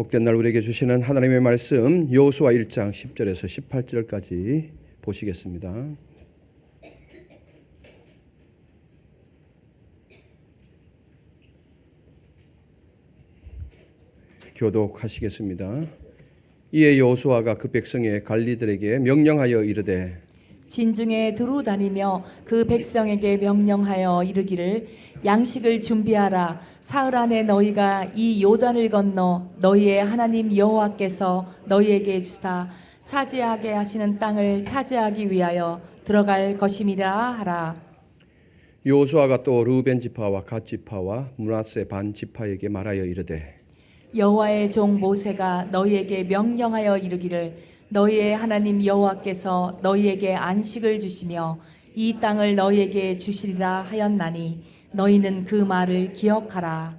복된 날 우리에게 주시는 하나님의 말씀 여호수아 1장 10절에서 18절까지 보시겠습니다. 교독하시겠습니다. 이에 여호수아가 그 백성의 관리들에게 명령하여 이르되 진중에 두루 다니며 그 백성에게 명령하여 이르기를 양식을 준비하라. 사흘 안에 너희가 이 요단을 건너 너희의 하나님 여호와께서 너희에게 주사 차지하게 하시는 땅을 차지하기 위하여 들어갈 것임이라 하라. 여호수아가 또 르우벤 지파와 갓 지파와 므낫세 반 지파에게 말하여 이르되 여호와의 종 모세가 너희에게 명령하여 이르기를 너희의 하나님 여호와께서 너희에게 안식을 주시며 이 땅을 너희에게 주시리라 하였나니 너희는 그 말을 기억하라.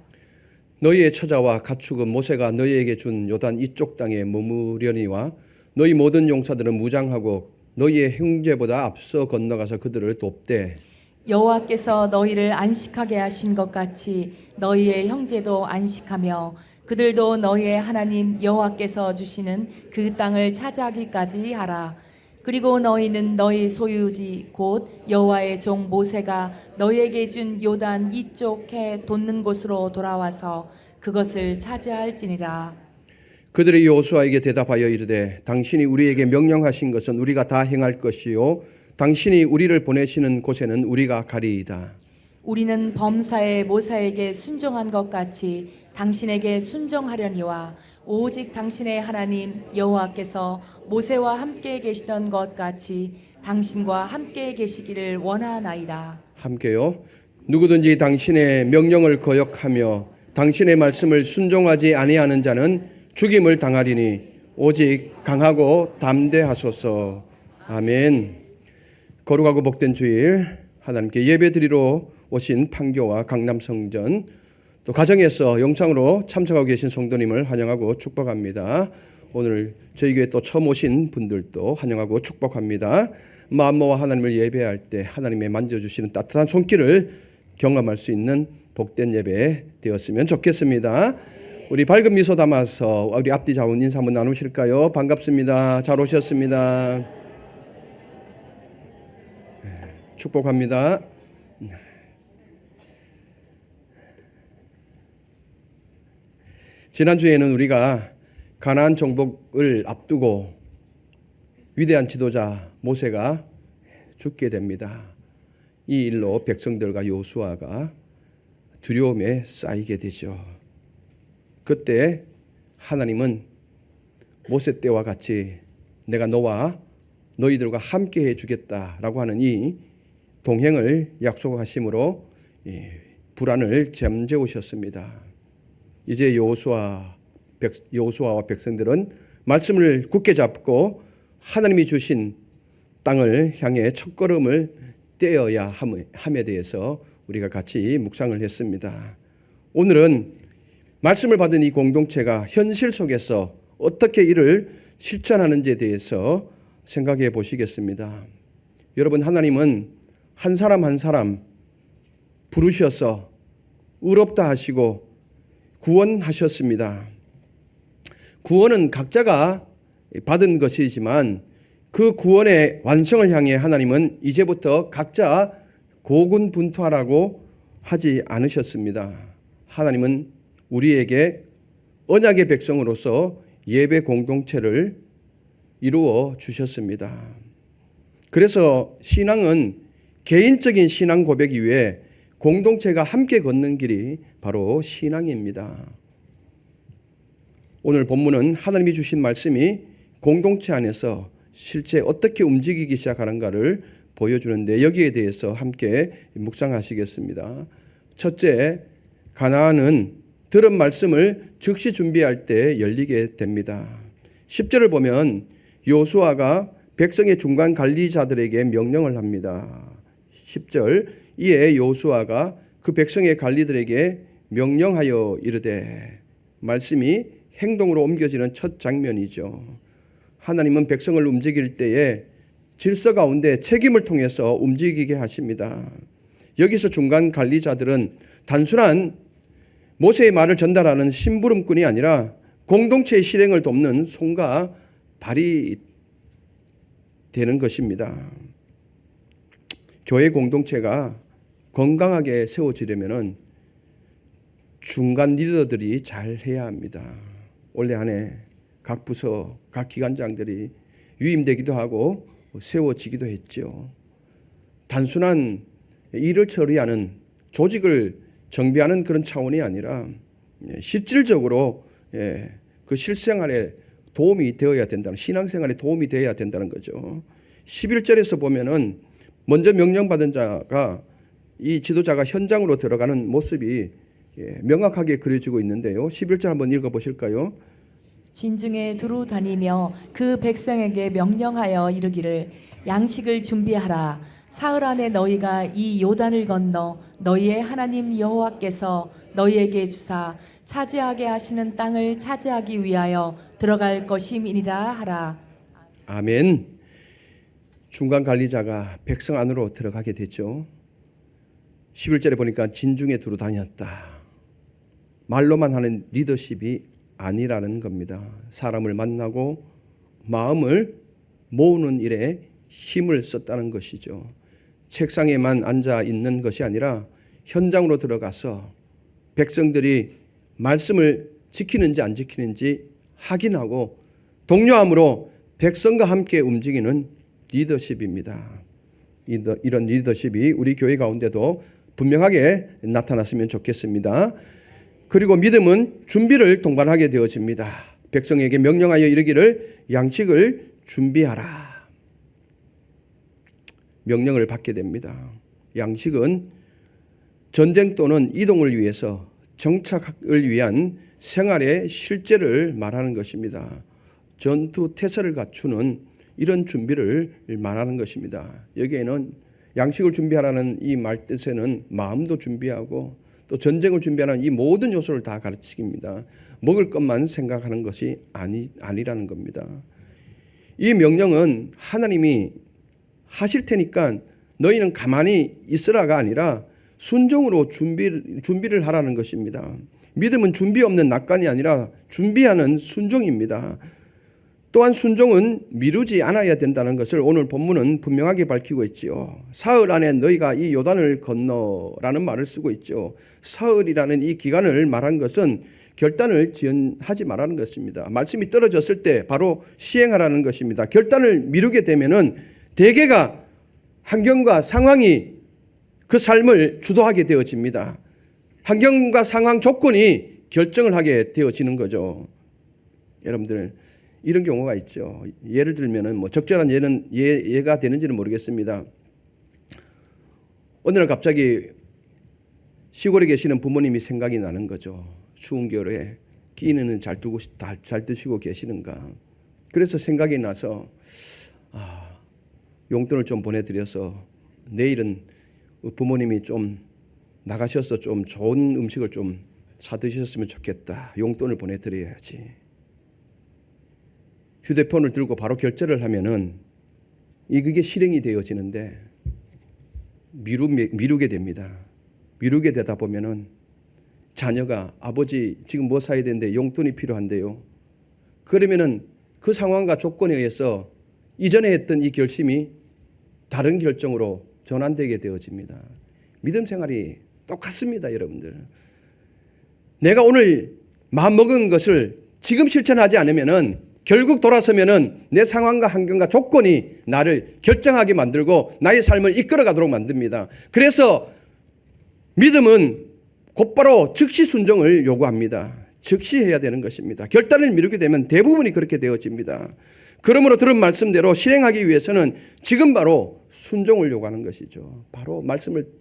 너희의 처자와 가축은 모세가 너희에게 준 요단 이쪽 땅에 머무려니와 너희 모든 용사들은 무장하고 너희의 형제보다 앞서 건너가서 그들을 돕되 여호와께서 너희를 안식하게 하신 것 같이 너희의 형제도 안식하며 그들도 너희의 하나님 여호와께서 주시는 그 땅을 차지하기까지 하라. 그리고 너희는 너희 소유지 곧 여호와의 종 모세가 너희에게 준 요단 이쪽 해 돋는 곳으로 돌아와서 그것을 차지할지니라. 그들이 여호수아에게 대답하여 이르되 당신이 우리에게 명령하신 것은 우리가 다 행할 것이요 당신이 우리를 보내시는 곳에는 우리가 가리이다. 우리는 범사의 모세에게 순종한 것 같이 당신에게 순종하려니와 오직 당신의 하나님 여호와께서 모세와 함께 계시던 것 같이 당신과 함께 계시기를 원하나이다. 함께요. 누구든지 당신의 명령을 거역하며 당신의 말씀을 순종하지 아니하는 자는 죽임을 당하리니 오직 강하고 담대하소서. 아멘. 거룩하고 복된 주일 하나님께 예배드리러 오신 판교와 강남성전 또 가정에서 영상으로 참석하고 계신 성도님을 환영하고 축복합니다. 오늘 저희 교회 또 처음 오신 분들도 환영하고 축복합니다. 마음모아 하나님을 예배할 때 하나님의 만져주시는 따뜻한 손길을 경험할 수 있는 복된 예배 되었으면 좋겠습니다. 우리 밝은 미소 담아서 우리 앞뒤 좌우 인사 한번 나누실까요? 반갑습니다. 잘 오셨습니다. 축복합니다. 지난주에는 우리가 가나안 정복을 앞두고 위대한 지도자 모세가 죽게 됩니다. 이 일로 백성들과 여호수아가 두려움에 쌓이게 되죠. 그때 하나님은 모세 때와 같이 내가 너와 너희들과 함께 해주겠다라고 하는 이 동행을 약속하심으로 불안을 잠재우셨습니다. 이제 여호수아와 백성들은 말씀을 굳게 잡고 하나님이 주신 땅을 향해 첫걸음을 떼어야 함에 대해서 우리가 같이 묵상을 했습니다. 오늘은 말씀을 받은 이 공동체가 현실 속에서 어떻게 이를 실천하는지에 대해서 생각해 보시겠습니다. 여러분, 하나님은 한 사람 한 사람 부르셔서 의롭다 하시고 구원하셨습니다. 구원은 각자가 받은 것이지만 그 구원의 완성을 향해 하나님은 이제부터 각자 고군분투하라고 하지 않으셨습니다. 하나님은 우리에게 언약의 백성으로서 예배 공동체를 이루어 주셨습니다. 그래서 신앙은 개인적인 신앙 고백 이외에 공동체가 함께 걷는 길이 바로 신앙입니다. 오늘 본문은 하나님이 주신 말씀이 공동체 안에서 실제 어떻게 움직이기 시작하는가를 보여주는데 여기에 대해서 함께 묵상하시겠습니다. 첫째, 가나안은 들은 말씀을 즉시 준비할 때 열리게 됩니다. 10절을 보면 여호수아가 백성의 중간 관리자들에게 명령을 합니다. 10절, 이에 여호수아가 그 백성의 관리들에게 명령하여 이르되, 말씀이 행동으로 옮겨지는 첫 장면이죠. 하나님은 백성을 움직일 때에 질서 가운데 책임을 통해서 움직이게 하십니다. 여기서 중간 관리자들은 단순한 모세의 말을 전달하는 심부름꾼이 아니라 공동체의 실행을 돕는 손과 발이 되는 것입니다. 교회 공동체가 건강하게 세워지려면 중간 리더들이 잘 해야 합니다. 올해 안에 각 부서, 각 기관장들이 유임되기도 하고 세워지기도 했죠. 단순한 일을 처리하는 조직을 정비하는 그런 차원이 아니라 실질적으로 그 실생활에 도움이 되어야 된다는, 신앙생활에 도움이 되어야 된다는 거죠. 11절에서 보면은 먼저 명령받은 자가, 이 지도자가 현장으로 들어가는 모습이 명확하게 그려지고 있는데요. 11절 한번 읽어보실까요? 진중에 두루 다니며 그 백성에게 명령하여 이르기를 양식을 준비하라. 사흘 안에 너희가 이 요단을 건너 너희의 하나님 여호와께서 너희에게 주사 차지하게 하시는 땅을 차지하기 위하여 들어갈 것임이니라 하라. 아멘. 중간 관리자가 백성 안으로 들어가게 됐죠. 11절에 보니까 진중에 두루 다녔다. 말로만 하는 리더십이 아니라는 겁니다. 사람을 만나고 마음을 모으는 일에 힘을 썼다는 것이죠. 책상에만 앉아 있는 것이 아니라 현장으로 들어가서 백성들이 말씀을 지키는지 안 지키는지 확인하고 독려함으로 백성과 함께 움직이는 리더십입니다. 이런 리더십이 우리 교회 가운데도 분명하게 나타났으면 좋겠습니다. 그리고 믿음은 준비를 동반하게 되어집니다. 백성에게 명령하여 이르기를 양식을 준비하라. 명령을 받게 됩니다. 양식은 전쟁 또는 이동을 위해서 정착을 위한 생활의 실제를 말하는 것입니다. 전투 태세를 갖추는 이런 준비를 말하는 것입니다. 여기에는 양식을 준비하라는 이 말 뜻에는 마음도 준비하고 또 전쟁을 준비하는 이 모든 요소를 다 가르치깁니다. 먹을 것만 생각하는 것이 아니라는 겁니다. 이 명령은 하나님이 하실 테니까 너희는 가만히 있으라가 아니라 순종으로 준비를 하라는 것입니다. 믿음은 준비 없는 낙관이 아니라 준비하는 순종입니다. 또한 순종은 미루지 않아야 된다는 것을 오늘 본문은 분명하게 밝히고 있지요. 사흘 안에 너희가 이 요단을 건너라는 말을 쓰고 있죠. 사흘이라는 이 기간을 말한 것은 결단을 지연하지 말라는 것입니다. 말씀이 떨어졌을 때 바로 시행하라는 것입니다. 결단을 미루게 되면은 대개가 환경과 상황이 그 삶을 주도하게 되어집니다. 환경과 상황 조건이 결정을 하게 되어지는 거죠. 여러분들 이런 경우가 있죠. 예를 들면은 뭐 적절한 예가 되는지는 모르겠습니다. 어느 날 갑자기 시골에 계시는 부모님이 생각이 나는 거죠. 추운 겨울에 끼니는 잘 드시고 계시는가. 그래서 생각이 나서 용돈을 좀 보내드려서 내일은 부모님이 좀 나가셔서 좀 좋은 음식을 좀 사드셨으면 좋겠다. 용돈을 보내드려야지. 휴대폰을 들고 바로 결제를 하면은 그게 실행이 되어지는데 미루게 됩니다. 미루게 되다 보면은 자녀가 아버지 지금 뭐 사야 되는데 용돈이 필요한데요. 그러면은 그 상황과 조건에 의해서 이전에 했던 이 결심이 다른 결정으로 전환되게 되어집니다. 믿음 생활이 똑같습니다, 여러분들. 내가 오늘 마음먹은 것을 지금 실천하지 않으면은 결국 돌아서면은 내 상황과 환경과 조건이 나를 결정하게 만들고 나의 삶을 이끌어가도록 만듭니다. 그래서 믿음은 곧바로 즉시 순종을 요구합니다. 즉시 해야 되는 것입니다. 결단을 미루게 되면 대부분이 그렇게 되어집니다. 그러므로 들은 말씀대로 실행하기 위해서는 지금 바로 순종을 요구하는 것이죠. 바로 말씀을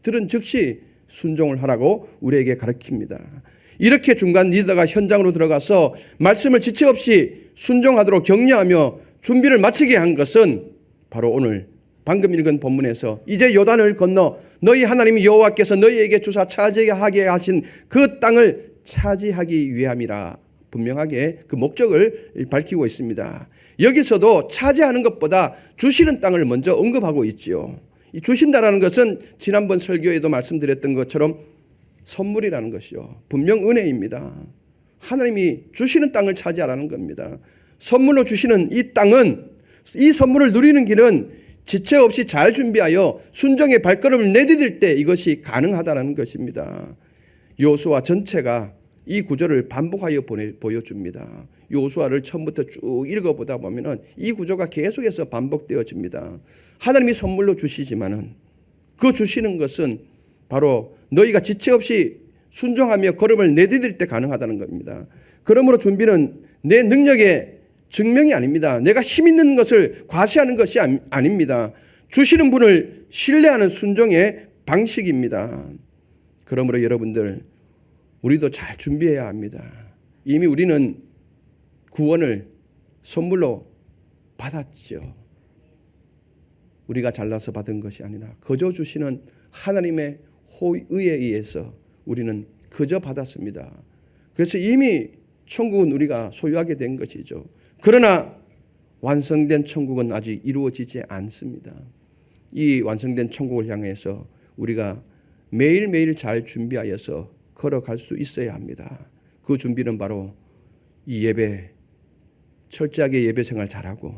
들은 즉시 순종을 하라고 우리에게 가르칩니다. 이렇게 중간 리더가 현장으로 들어가서 말씀을 지체 없이 순종하도록 격려하며 준비를 마치게 한 것은 바로 오늘 방금 읽은 본문에서 이제 요단을 건너 너희 하나님 여호와께서 너희에게 주사 차지하게 하신 그 땅을 차지하기 위함이라 분명하게 그 목적을 밝히고 있습니다. 여기서도 차지하는 것보다 주시는 땅을 먼저 언급하고 있지요. 이 주신다라는 것은 지난번 설교에도 말씀드렸던 것처럼 선물이라는 것이요. 분명 은혜입니다. 하나님이 주시는 땅을 차지하라는 겁니다. 선물로 주시는 이 땅은, 이 선물을 누리는 길은 지체 없이 잘 준비하여 순종의 발걸음을 내디딜 때 이것이 가능하다는 것입니다. 여호수아 전체가 이 구절을 반복하여 보여줍니다. 여호수아를 처음부터 쭉 읽어보다 보면은 이 구조가 계속해서 반복되어집니다. 하나님이 선물로 주시지만은 그 주시는 것은 바로 너희가 지체 없이 순종하며 걸음을 내디딜 때 가능하다는 겁니다. 그러므로 준비는 내 능력의 증명이 아닙니다. 내가 힘 있는 것을 과시하는 것이 아닙니다. 주시는 분을 신뢰하는 순종의 방식입니다. 그러므로 여러분들, 우리도 잘 준비해야 합니다. 이미 우리는 구원을 선물로 받았죠. 우리가 잘나서 받은 것이 아니라 거저 주시는 하나님의 호의에 의해서 우리는 거저 받았습니다. 그래서 이미 천국은 우리가 소유하게 된 것이죠. 그러나 완성된 천국은 아직 이루어지지 않습니다. 이 완성된 천국을 향해서 우리가 매일매일 잘 준비하여서 걸어갈 수 있어야 합니다. 그 준비는 바로 이 예배, 철저하게 예배 생활 잘하고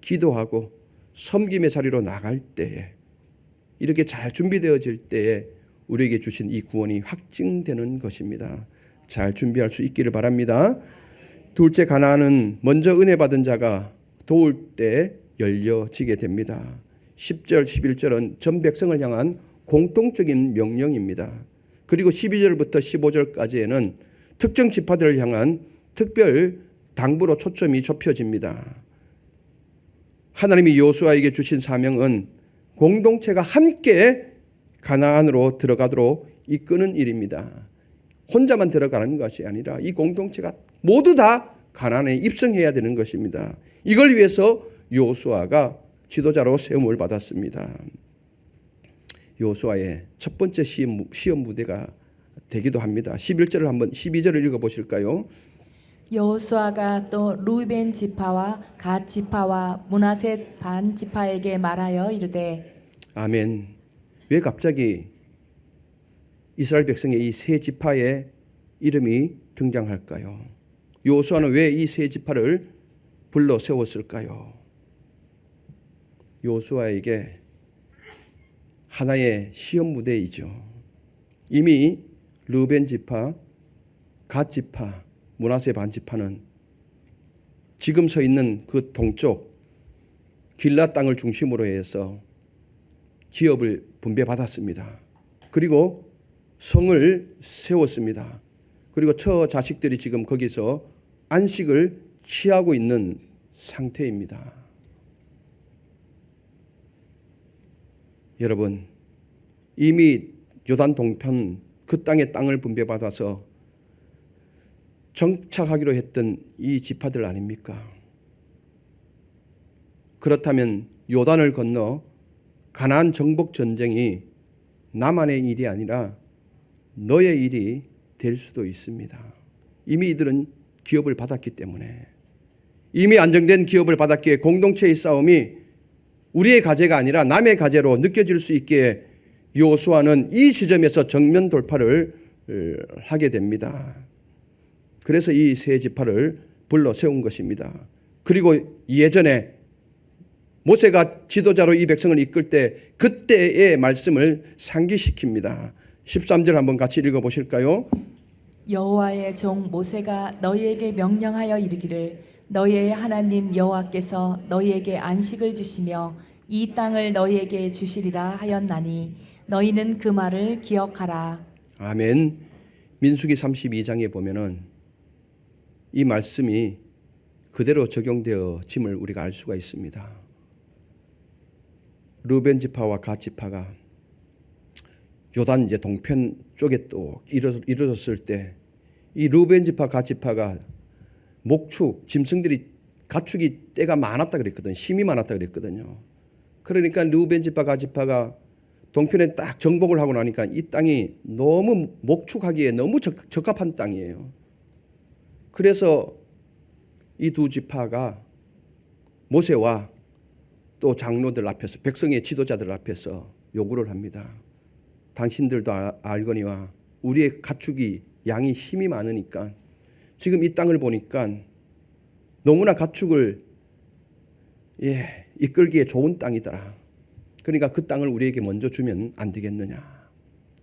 기도하고 섬김의 자리로 나갈 때에, 이렇게 잘 준비되어질 때에 우리에게 주신 이 구원이 확증되는 것입니다. 잘 준비할 수 있기를 바랍니다. 둘째, 가나안은 먼저 은혜 받은 자가 도울 때 열려지게 됩니다. 10절, 11절은 전 백성을 향한 공통적인 명령입니다. 그리고 12절부터 15절까지에는 특정 지파들을 향한 특별 당부로 초점이 좁혀집니다. 하나님이 여호수아에게 주신 사명은 공동체가 함께 가나안으로 들어가도록 이끄는 일입니다. 혼자만 들어가는 것이 아니라 이 공동체가 모두 다 가나안에 입성해야 되는 것입니다. 이걸 위해서 여호수아가 지도자로 세움을 받았습니다. 여호수아의 첫 번째 시험 무대가 되기도 합니다. 12절을 읽어 보실까요? 여호수아가 또 루벤 지파와 갓 지파와 므낫세 반 지파에게 말하여 이르되. 아멘. 왜 갑자기 이스라엘 백성의 이 세 지파의 이름이 등장할까요? 여호수아는 왜 이 세 지파를 불러 세웠을까요? 여호수아에게 하나의 시험 무대이죠. 이미 르벤 지파, 갓 지파, 므낫세 반 지파는 지금 서 있는 그 동쪽 길라 땅을 중심으로 해서 기업을 분배받았습니다. 그리고 성을 세웠습니다. 그리고 처 자식들이 지금 거기서 안식을 취하고 있는 상태입니다. 여러분, 이미 요단 동편 그 땅을 분배받아서 정착하기로 했던 이 지파들 아닙니까? 그렇다면 요단을 건너 가나안 정복 전쟁이 나만의 일이 아니라 너의 일이 될 수도 있습니다. 이미 이들은 기업을 받았기 때문에, 이미 안정된 기업을 받았기에 공동체의 싸움이 우리의 가제가 아니라 남의 가제로 느껴질 수 있기에 여호수아는 이 지점에서 정면 돌파를 하게 됩니다. 그래서 이 세 지파를 불러 세운 것입니다. 그리고 예전에 모세가 지도자로 이 백성을 이끌 때 그때의 말씀을 상기시킵니다. 13절 한번 같이 읽어보실까요? 여호와의 종 모세가 너희에게 명령하여 이르기를 너희의 하나님 여호와께서 너희에게 안식을 주시며 이 땅을 너희에게 주시리라 하였나니 너희는 그 말을 기억하라. 아멘. 민수기 32장에 보면은 이 말씀이 그대로 적용되어짐을 우리가 알 수가 있습니다. 르벤 지파와 갓 지파가 요단 이제 동편 쪽에 또 이르렀을 때 이 르벤 지파, 갓 지파가 목축, 짐승들이 가축이 때가 많았다 그랬거든요. 힘이 많았다 그랬거든요. 그러니까 르벤 지파, 갓 지파가 동편에 딱 정복을 하고 나니까 이 땅이 너무 목축하기에 너무 적합한 땅이에요. 그래서 이 두 지파가 모세와 또 장로들 앞에서, 백성의 지도자들 앞에서 요구를 합니다. 당신들도 알거니와 우리의 가축이 양이 힘이 많으니까 지금 이 땅을 보니까 너무나 가축을 이끌기에 좋은 땅이더라. 그러니까 그 땅을 우리에게 먼저 주면 안 되겠느냐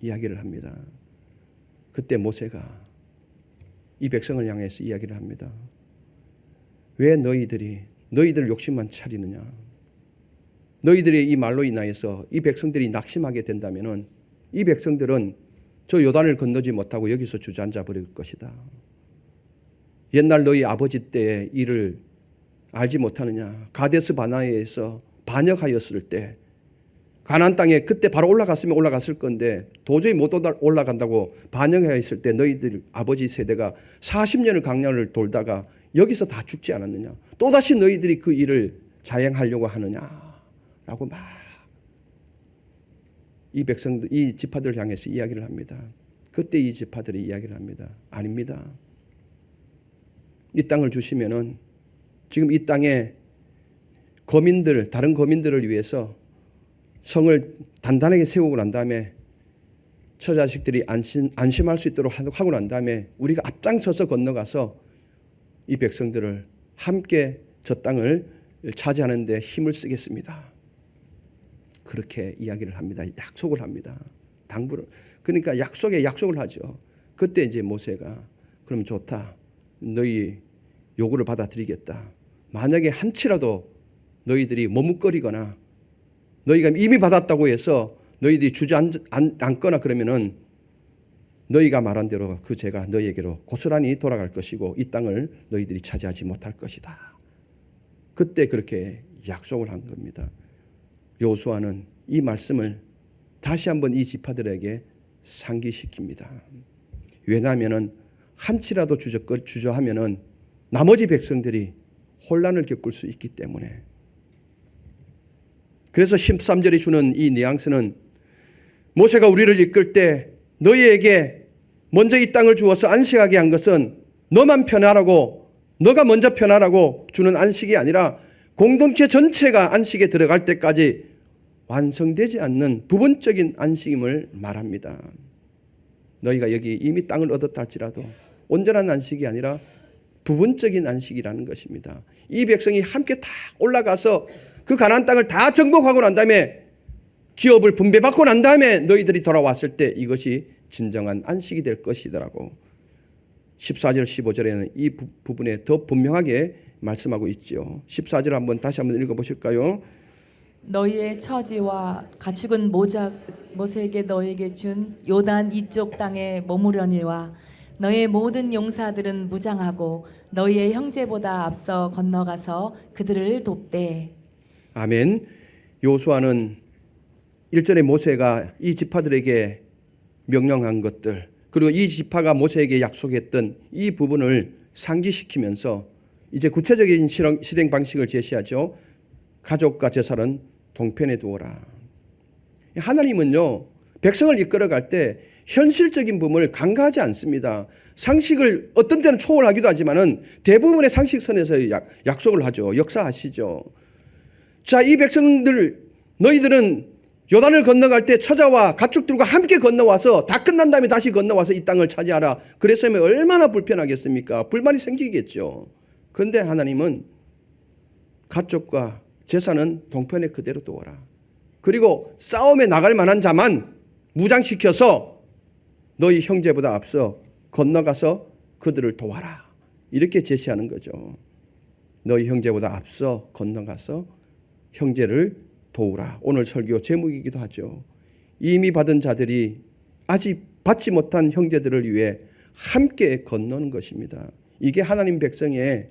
이야기를 합니다. 그때 모세가 이 백성을 향해서 이야기를 합니다. 왜 너희들 욕심만 차리느냐. 너희들의 이 말로 인하여서 이 백성들이 낙심하게 된다면은 이 백성들은 저 요단을 건너지 못하고 여기서 주저앉아 버릴 것이다. 옛날 너희 아버지 때의 일을 알지 못하느냐. 가데스 바네아에서 반역하였을 때 가나안 땅에 그때 바로 올라갔으면 올라갔을 건데 도저히 못 올라간다고 반역하였을 때 너희들 아버지 세대가 40년을 강야를 돌다가 여기서 다 죽지 않았느냐. 또다시 너희들이 그 일을 자행하려고 하느냐라고 막 이 백성들, 이 지파들을 향해서 이야기를 합니다. 그때 이 지파들이 이야기를 합니다. 아닙니다. 이 땅을 주시면은 지금 이 땅에 거민들, 다른 거민들을 위해서 성을 단단하게 세우고 난 다음에 처자식들이 안심할 수 있도록 하고 난 다음에 우리가 앞장서서 건너가서 이 백성들을 함께 저 땅을 차지하는 데 힘을 쓰겠습니다. 그렇게 이야기를 합니다. 약속을 합니다. 당부를. 그러니까 약속을 하죠. 그때 이제 모세가 그럼 좋다. 너희 요구를 받아들이겠다. 만약에 한치라도 너희들이 머뭇거리거나 너희가 이미 받았다고 해서 너희들이 주저앉거나 그러면은 너희가 말한 대로 그 죄가 너희에게로 고스란히 돌아갈 것이고 이 땅을 너희들이 차지하지 못할 것이다. 그때 그렇게 약속을 한 겁니다. 여호수아는 이 말씀을 다시 한번 이 지파들에게 상기시킵니다. 왜냐하면은 한치라도 주저하면은 나머지 백성들이 혼란을 겪을 수 있기 때문에. 그래서 13절이 주는 이 뉘앙스는 모세가 우리를 이끌 때 너희에게 먼저 이 땅을 주어서 안식하게 한 것은 너만 편하라고 너가 먼저 편하라고 주는 안식이 아니라 공동체 전체가 안식에 들어갈 때까지 완성되지 않는 부분적인 안식임을 말합니다. 너희가 여기 이미 땅을 얻었다 할지라도 온전한 안식이 아니라 부분적인 안식이라는 것입니다. 이 백성이 함께 다 올라가서 그 가나안 땅을 다 정복하고 난 다음에 기업을 분배받고 난 다음에 너희들이 돌아왔을 때 이것이 진정한 안식이 될 것이더라고. 14절 15절에는 이 부분에 더 분명하게 말씀하고 있죠. 14절 다시 한번 읽어보실까요? 너희의 처지와 가축은 모세에게 너에게 준 요단 이쪽 땅에 머무려니와 너희의 모든 용사들은 무장하고 너희의 형제보다 앞서 건너가서 그들을 돕되. 아멘. 여호수아는 1절에 모세가 이 지파들에게 명령한 것들 그리고 이 지파가 모세에게 약속했던 이 부분을 상기시키면서 이제 구체적인 실행 방식을 제시하죠. 가족과 제사는 동편에 두어라. 하나님은요 백성을 이끌어갈 때 현실적인 부분을 간과하지 않습니다. 상식을 어떤 때는 초월하기도 하지만은 대부분의 상식선에서 약속을 하죠. 역사하시죠. 자, 이 백성들 너희들은 요단을 건너갈 때 처자와 가축들과 함께 건너와서 다 끝난 다음에 다시 건너와서 이 땅을 차지하라. 그랬으면 얼마나 불편하겠습니까? 불만이 생기겠죠. 그런데 하나님은 가축과 제사는 동편에 그대로 두어라. 그리고 싸움에 나갈 만한 자만 무장시켜서 너희 형제보다 앞서 건너가서 그들을 도와라. 이렇게 제시하는 거죠. 너희 형제보다 앞서 건너가서 형제를 도우라. 오늘 설교 제목이기도 하죠. 이미 받은 자들이 아직 받지 못한 형제들을 위해 함께 건너는 것입니다. 이게 하나님 백성의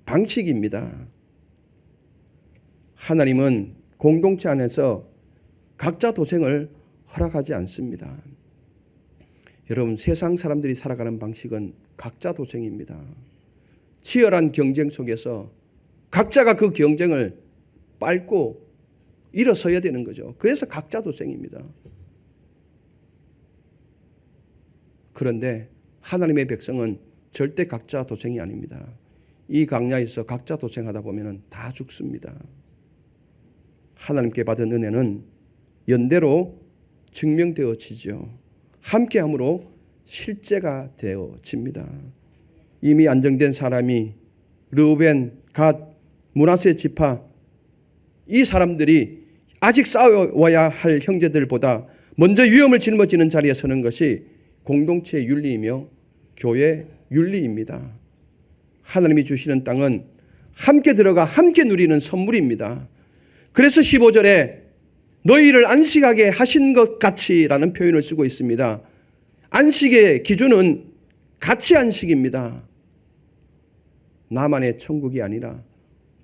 방식입니다. 하나님은 공동체 안에서 각자 도생을 허락하지 않습니다. 여러분, 세상 사람들이 살아가는 방식은 각자 도생입니다. 치열한 경쟁 속에서 각자가 그 경쟁을 빨고 일어서야 되는 거죠. 그래서 각자 도생입니다. 그런데 하나님의 백성은 절대 각자 도생이 아닙니다. 이 강야에서 각자 도생하다 보면 다 죽습니다. 하나님께 받은 은혜는 연대로 증명되어지죠. 함께함으로 실제가 되어집니다. 이미 안정된 사람이 르우벤, 갓, 므낫세 지파, 이 사람들이 아직 싸워야 할 형제들보다 먼저 위험을 짊어지는 자리에 서는 것이 공동체의 윤리이며 교회 윤리입니다. 하나님이 주시는 땅은 함께 들어가 함께 누리는 선물입니다. 그래서 15절에 너희를 안식하게 하신 것 같이라는 표현을 쓰고 있습니다. 안식의 기준은 같이 안식입니다. 나만의 천국이 아니라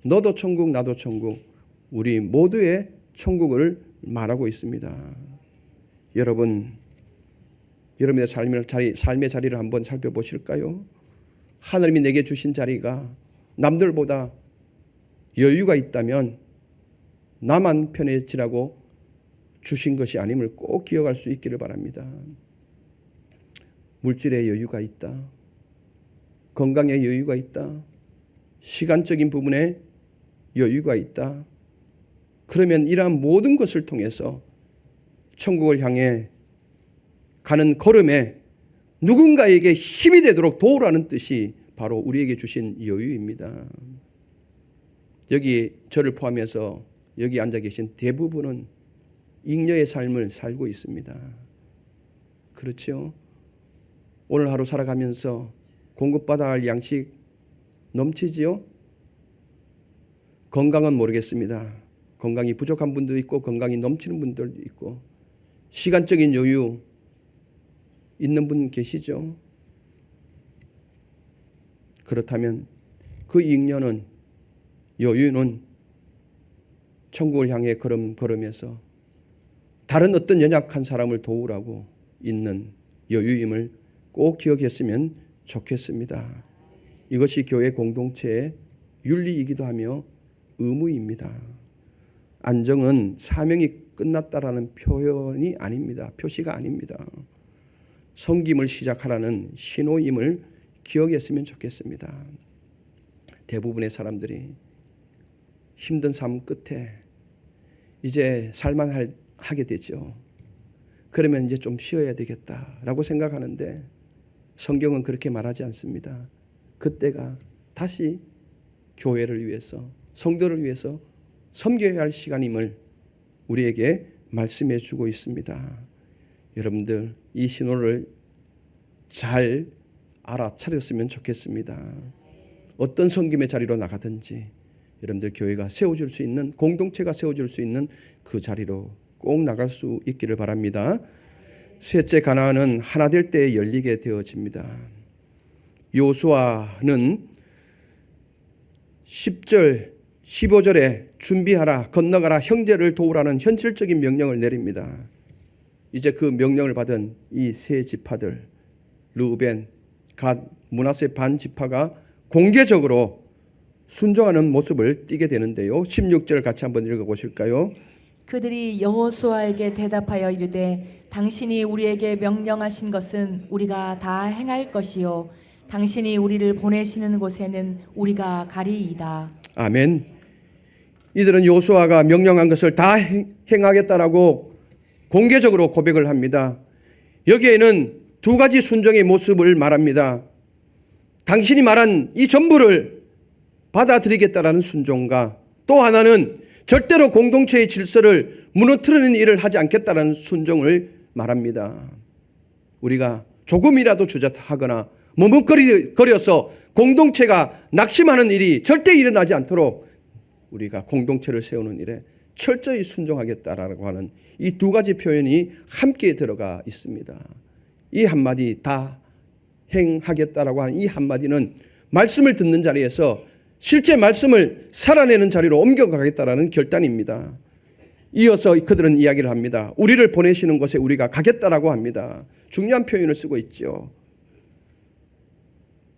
너도 천국, 나도 천국, 우리 모두의 천국을 말하고 있습니다. 여러분, 여러분의 삶의 자리를 한번 살펴보실까요? 하나님이 내게 주신 자리가 남들보다 여유가 있다면 나만 편해지라고 주신 것이 아님을 꼭 기억할 수 있기를 바랍니다. 물질의 여유가 있다. 건강의 여유가 있다. 시간적인 부분에 여유가 있다. 그러면 이러한 모든 것을 통해서 천국을 향해 가는 걸음에 누군가에게 힘이 되도록 도우라는 뜻이 바로 우리에게 주신 여유입니다. 여기 저를 포함해서 여기 앉아 계신 대부분은 잉여의 삶을 살고 있습니다. 그렇죠? 오늘 하루 살아가면서 공급받아야 할 양식 넘치지요? 건강은 모르겠습니다. 건강이 부족한 분도 있고 건강이 넘치는 분들도 있고 시간적인 여유 있는 분 계시죠? 그렇다면 그 잉여는 여유는 천국을 향해 걸으면서 다른 어떤 연약한 사람을 도우라고 있는 여유임을 꼭 기억했으면 좋겠습니다. 이것이 교회 공동체의 윤리이기도 하며 의무입니다. 안정은 사명이 끝났다라는 표현이 아닙니다. 표시가 아닙니다. 섬김을 시작하라는 신호임을 기억했으면 좋겠습니다. 대부분의 사람들이 힘든 삶 끝에 이제 살만하게 되죠. 그러면 이제 좀 쉬어야 되겠다라고 생각하는데 성경은 그렇게 말하지 않습니다. 그때가 다시 교회를 위해서 성도를 위해서 섬겨야 할 시간임을 우리에게 말씀해 주고 있습니다. 여러분들 이 신호를 잘 알아차렸으면 좋겠습니다. 어떤 섬김의 자리로 나가든지 여러분들 교회가 세워줄 수 있는 공동체가 세워줄 수 있는 그 자리로 꼭 나갈 수 있기를 바랍니다. 셋째, 가나안은 하나 될 때 열리게 되어집니다. 요수아는 10절 15절에 준비하라, 건너가라, 형제를 도우라는 현실적인 명령을 내립니다. 이제 그 명령을 받은 이 세 지파들 르우벤, 갓, 므낫세 반 지파가 공개적으로 순종하는 모습을 띠게 되는데요. 16절 같이 한번 읽어보실까요? 그들이 여호수아에게 대답하여 이르되 당신이 우리에게 명령하신 것은 우리가 다 행할 것이요 당신이 우리를 보내시는 곳에는 우리가 가리이다. 아멘. 이들은 요수아가 명령한 것을 다 행하겠다라고 공개적으로 고백을 합니다. 여기에는 두 가지 순종의 모습을 말합니다. 당신이 말한 이 전부를 받아들이겠다라는 순종과 또 하나는 절대로 공동체의 질서를 무너뜨리는 일을 하지 않겠다라는 순종을 말합니다. 우리가 조금이라도 주저하거나 머뭇거려서 공동체가 낙심하는 일이 절대 일어나지 않도록 우리가 공동체를 세우는 일에 철저히 순종하겠다라고 하는 이 두 가지 표현이 함께 들어가 있습니다. 이 한마디 다 행하겠다라고 하는 이 한마디는 말씀을 듣는 자리에서 실제 말씀을 살아내는 자리로 옮겨가겠다라는 결단입니다. 이어서 그들은 이야기를 합니다. 우리를 보내시는 곳에 우리가 가겠다라고 합니다. 중요한 표현을 쓰고 있죠.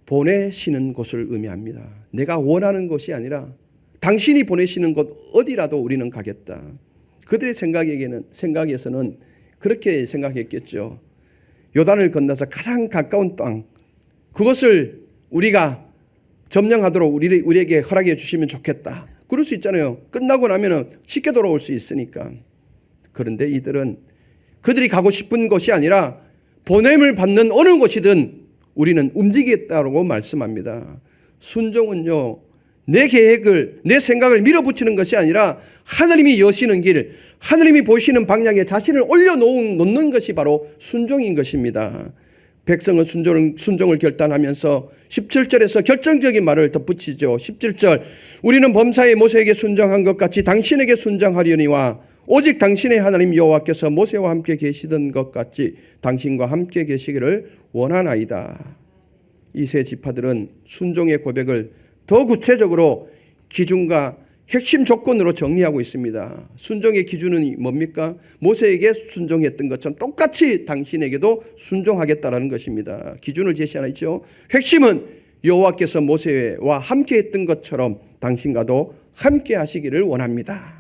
보내시는 곳을 의미합니다. 내가 원하는 것이 아니라 당신이 보내시는 곳 어디라도 우리는 가겠다. 그들의 생각에서는 그렇게 생각했겠죠. 요단을 건너서 가장 가까운 땅, 그것을 우리가 점령하도록 우리에게 허락해 주시면 좋겠다. 그럴 수 있잖아요. 끝나고 나면 쉽게 돌아올 수 있으니까. 그런데 이들은 그들이 가고 싶은 곳이 아니라 보냄을 받는 어느 곳이든 우리는 움직이겠다고 말씀합니다. 순종은요, 내 계획을, 내 생각을 밀어붙이는 것이 아니라 하나님이 여시는 길, 하나님이 보시는 방향에 자신을 올려놓는 것이 바로 순종인 것입니다. 백성은 순종을 결단하면서 17절에서 결정적인 말을 덧붙이죠. 17절, 우리는 범사에 모세에게 순종한 것 같이 당신에게 순종하려니와 오직 당신의 하나님 여호와께서 모세와 함께 계시던 것 같이 당신과 함께 계시기를 원하나이다. 이 세 지파들은 순종의 고백을 더 구체적으로 기준과 핵심 조건으로 정리하고 있습니다. 순종의 기준은 뭡니까? 모세에게 순종했던 것처럼 똑같이 당신에게도 순종하겠다라는 것입니다. 기준을 제시하나 있죠. 핵심은 여호와께서 모세와 함께 했던 것처럼 당신과도 함께 하시기를 원합니다.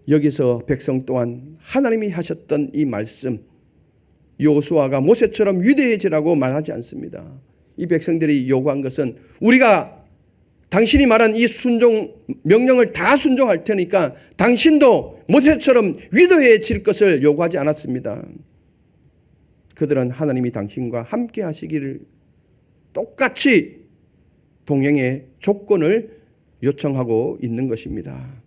여기서 백성 또한 하나님이 하셨던 이 말씀, 여호수아가 모세처럼 위대해지라고 말하지 않습니다. 이 백성들이 요구한 것은 우리가 당신이 말한 이 순종 명령을 다 순종할 테니까 당신도 모세처럼 위대해질 것을 요구하지 않았습니다. 그들은 하나님이 당신과 함께 하시기를 똑같이 동행의 조건을 요청하고 있는 것입니다.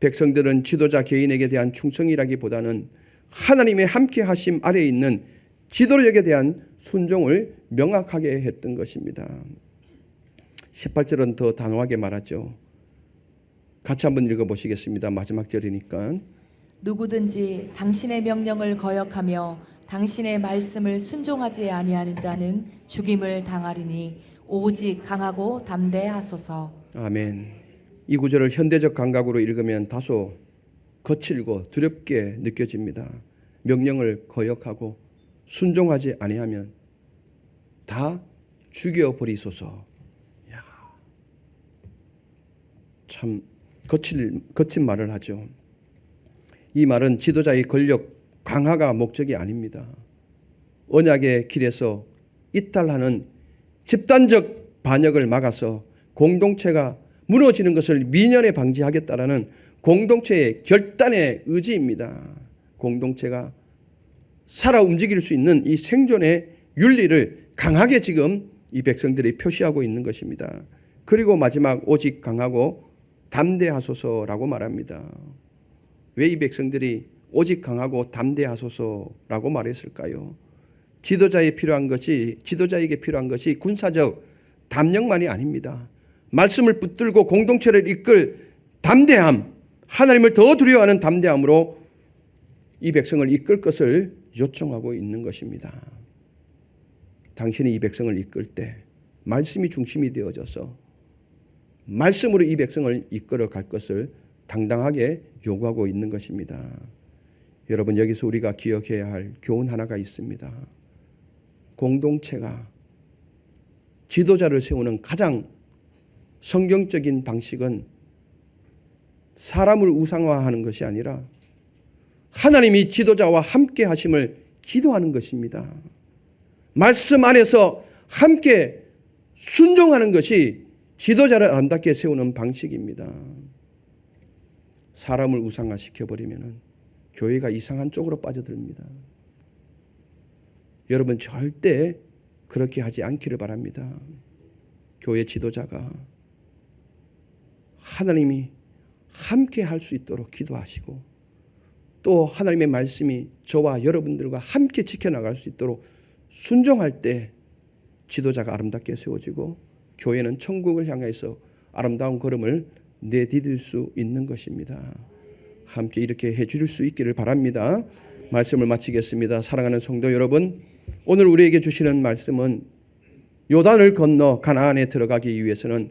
백성들은 지도자 개인에게 대한 충성이라기보다는 하나님의 함께 하심 아래에 있는 지도력에 대한 순종을 명확하게 했던 것입니다. 18절은 더 단호하게 말하죠. 같이 한번 읽어보시겠습니다. 마지막 절이니까. 누구든지 당신의 명령을 거역하며 당신의 말씀을 순종하지 아니하는 자는 죽임을 당하리니 오직 강하고 담대하소서. 아멘. 이 구절을 현대적 감각으로 읽으면 다소 거칠고 두렵게 느껴집니다. 명령을 거역하고 순종하지 아니하면 다 죽여버리소서. 참 거친 말을 하죠. 이 말은 지도자의 권력 강화가 목적이 아닙니다. 언약의 길에서 이탈하는 집단적 반역을 막아서 공동체가 무너지는 것을 미연에 방지하겠다라는 공동체의 결단의 의지입니다. 공동체가 살아 움직일 수 있는 이 생존의 윤리를 강하게 지금 이 백성들이 표시하고 있는 것입니다. 그리고 마지막 오직 강하고 담대하소서라고 말합니다. 왜 이 백성들이 오직 강하고 담대하소서라고 말했을까요? 지도자에게 필요한 것이 군사적 담력만이 아닙니다. 말씀을 붙들고 공동체를 이끌 담대함, 하나님을 더 두려워하는 담대함으로 이 백성을 이끌 것을 요청하고 있는 것입니다. 당신이 이 백성을 이끌 때 말씀이 중심이 되어져서 말씀으로 이 백성을 이끌어 갈 것을 당당하게 요구하고 있는 것입니다. 여러분, 여기서 우리가 기억해야 할 교훈 하나가 있습니다. 공동체가 지도자를 세우는 가장 성경적인 방식은 사람을 우상화하는 것이 아니라 하나님이 지도자와 함께 하심을 기도하는 것입니다. 말씀 안에서 함께 순종하는 것이 지도자를 아름답게 세우는 방식입니다. 사람을 우상화시켜버리면 교회가 이상한 쪽으로 빠져듭니다. 여러분, 절대 그렇게 하지 않기를 바랍니다. 교회 지도자가 하나님이 함께 할 수 있도록 기도하시고 또 하나님의 말씀이 저와 여러분들과 함께 지켜나갈 수 있도록 순종할 때 지도자가 아름답게 세워지고 교회는 천국을 향해서 아름다운 걸음을 내디딜 수 있는 것입니다. 함께 이렇게 해줄 수 있기를 바랍니다. 말씀을 마치겠습니다. 사랑하는 성도 여러분, 오늘 우리에게 주시는 말씀은 요단을 건너 가나안에 들어가기 위해서는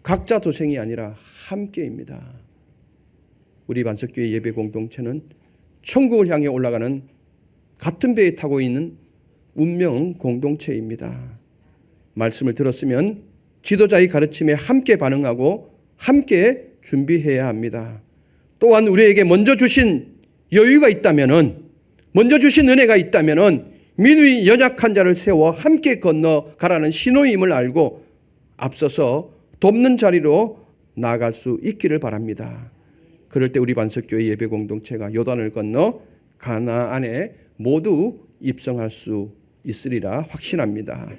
각자 도생이 아니라 함께입니다. 우리 반석교회 예배 공동체는 천국을 향해 올라가는 같은 배에 타고 있는 운명 공동체입니다. 말씀을 들었으면 지도자의 가르침에 함께 반응하고 함께 준비해야 합니다. 또한 우리에게 먼저 주신 여유가 있다면은, 먼저 주신 은혜가 있다면은 믿음이 연약한 자를 세워 함께 건너가라는 신호임을 알고 앞서서 돕는 자리로 나아갈 수 있기를 바랍니다. 그럴 때 우리 반석교회 예배 공동체가 요단을 건너 가나안에 모두 입성할 수 있으리라 확신합니다.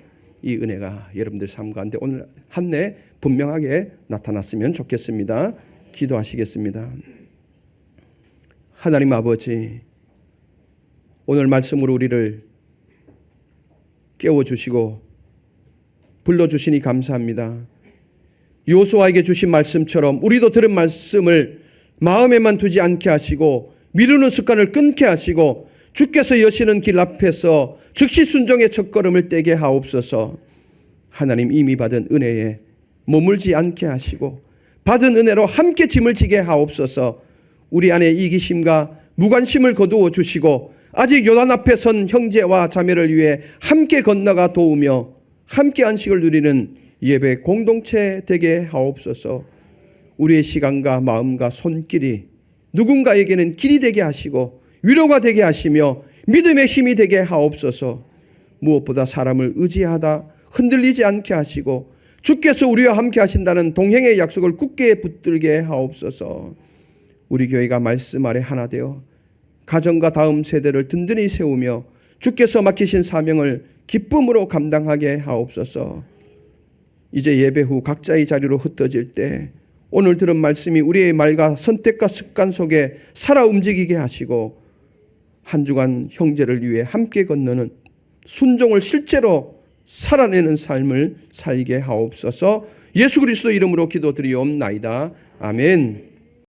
이 은혜가 여러분들 삶 가운데 오늘 한 해 분명하게 나타났으면 좋겠습니다. 기도하시겠습니다. 하나님 아버지, 오늘 말씀으로 우리를 깨워주시고 불러주시니 감사합니다. 요수아에게 주신 말씀처럼 우리도 들은 말씀을 마음에만 두지 않게 하시고 미루는 습관을 끊게 하시고 주께서 여시는 길 앞에서 즉시 순종의 첫걸음을 떼게 하옵소서. 하나님, 이미 받은 은혜에 머물지 않게 하시고 받은 은혜로 함께 짐을 지게 하옵소서. 우리 안에 이기심과 무관심을 거두어 주시고 아직 요단 앞에 선 형제와 자매를 위해 함께 건너가 도우며 함께 안식을 누리는 예배 공동체 되게 하옵소서. 우리의 시간과 마음과 손길이 누군가에게는 길이 되게 하시고 위로가 되게 하시며 믿음의 힘이 되게 하옵소서. 무엇보다 사람을 의지하다 흔들리지 않게 하시고 주께서 우리와 함께 하신다는 동행의 약속을 굳게 붙들게 하옵소서. 우리 교회가 말씀 아래 하나 되어 가정과 다음 세대를 든든히 세우며 주께서 맡기신 사명을 기쁨으로 감당하게 하옵소서. 이제 예배 후 각자의 자리로 흩어질 때 오늘 들은 말씀이 우리의 말과 선택과 습관 속에 살아 움직이게 하시고 한 주간 형제를 위해 함께 건너는 순종을 실제로 살아내는 삶을 살게 하옵소서. 예수 그리스도 이름으로 기도드리옵나이다. 아멘.